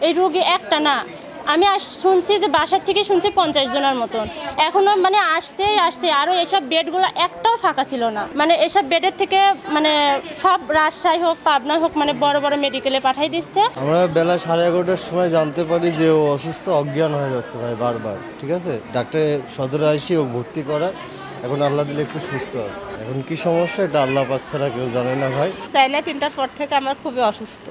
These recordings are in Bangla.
এই রোগী একটা না, আমি শুনছি যে বাসার থেকে শুনছি 50 জনের মতন। এখনও মানে আসতে আরও এসব বেডগুলো একটাও ফাঁকা ছিল না। মানে এসব বেডের থেকে মানে সব রাজশাহী হোক পাবনা হোক মানে বড় বড় মেডিকেলে পাঠাই দিচ্ছে। আমরা বেলা 11:30টার সময় জানতে পারি যে ও অসুস্থ, অজ্ঞান হয়ে যাচ্ছে ভাই বারবার। ঠিক আছে, ডাক্তার সদরে আসি ও ভর্তি করা, এখন আল্লাহ দিলে একটু সুস্থ আছে। এখন কি সমস্যা এটা আল্লাহ পাক ছাড়া কেউ জানে না ভাই। চাই না 3টার পর থেকে আমার খুবই অসুস্থ।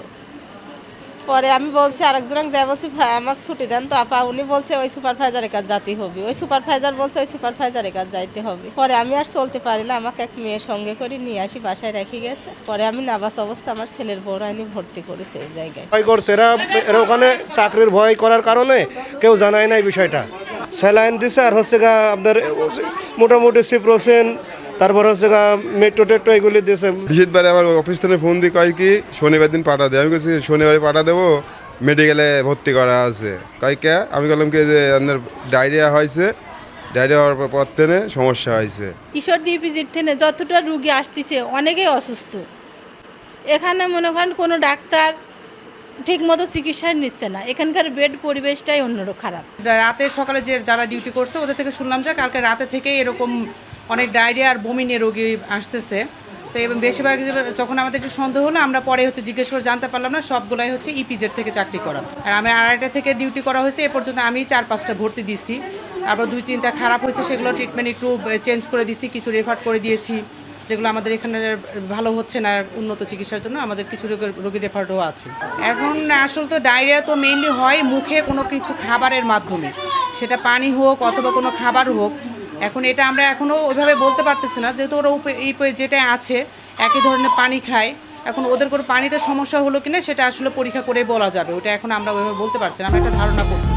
পরে আমি বলছি আরেকজন যা বলছি ভাই আমাকে ছুটি দেন তো আপা, উনি বলছে ওই সুপারভাইজারের কাজ যাতে হবে, ওই সুপারভাইজার বলছে ওই সুপারভাইজারের কাজ যাইতে হবে। পরে আমি আর চলতে পারি না, আমাকে এক মেয়ে সঙ্গে করে নিয়ে আসি, বাসায় রেখে গেছে। পরে আমি নাবাস অবস্থা আমার ছেলের বড় আইনি ভর্তি করেছে এই জায়গায়। ভয় করছে এরা ওখানে চাকরির ভয় করার কারণে কেউ জানায় না এই বিষয়টা। স্যালাইন দিছে আর হচ্ছে গা আপনার মোটামুটি সিপ্রোসেন, তারপর হচ্ছে গা মেট্রো টেট্রো এগুলি দিয়েছে। বৃহস্পতিবারে আমার অফিস থেকে ফোন দিয়ে কয় কি শনিবার দিন পাঠা দেয়। আমি বলছি শনিবারে পাঠা দেবো, মেডিকেলে ভর্তি করা আছে। কয় কে? আমি বললাম কি যে আপনার ডায়রিয়া হয়েছে, ডায়রিয়া হওয়ার পর থেকে সমস্যা হয়েছে। কিশোর ডিপিজির থেকে যতটা রুগী আসতেছে অনেকেই অসুস্থ। এখানে মনে করেন কোনো ডাক্তার ঠিক মতো চিকিৎসা নিচ্ছে না, এখানকার বেড পরিবেশটাই অন্যরকম খারাপ। রাতে সকালে যে যারা ডিউটি করছে ওদের থেকে শুনলাম যে কালকে রাতে থেকে এরকম অনেক ডায়রিয়া আর বমি নিয়ে রোগী আসতেছে। তো এবং বেশিরভাগ যখন আমাদের একটু সন্দেহ হলো আমরা পরে হচ্ছে জিজ্ঞেস করে জানতে পারলাম না সবগুলাই হচ্ছে ইপিজেড থেকে চাকরি করা। আর আমি 2:30 থেকে ডিউটি করা হয়েছে, এ পর্যন্ত আমি 4-5টা ভর্তি দিছি। তারপর 2-3টা খারাপ হয়েছে, সেগুলো ট্রিটমেন্ট একটু চেঞ্জ করে দিছি, কিছু রেফার করে দিয়েছি যেগুলো আমাদের এখানে ভালো হচ্ছে না। উন্নত চিকিৎসার জন্য আমাদের কিছু রোগী রেফারও আছে। এখন আসলে তো ডায়রিয়া তো মেইনলি হয় মুখে কোনো কিছু খাবারের মাধ্যমে, সেটা পানি হোক অথবা কোনো খাবার হোক। এখন এটা আমরা এখনও ওইভাবে বলতে পারতেছি না, যেহেতু ওরা যেটা আছে একই ধরনের পানি খায়। এখন ওদের কোনো পানিতে সমস্যা হলো কিনা সেটা আসলে পরীক্ষা করে বলা যাবে, ওটা এখন আমরা ওইভাবে বলতে পারছি না, আমরা একটা ধারণা করছি।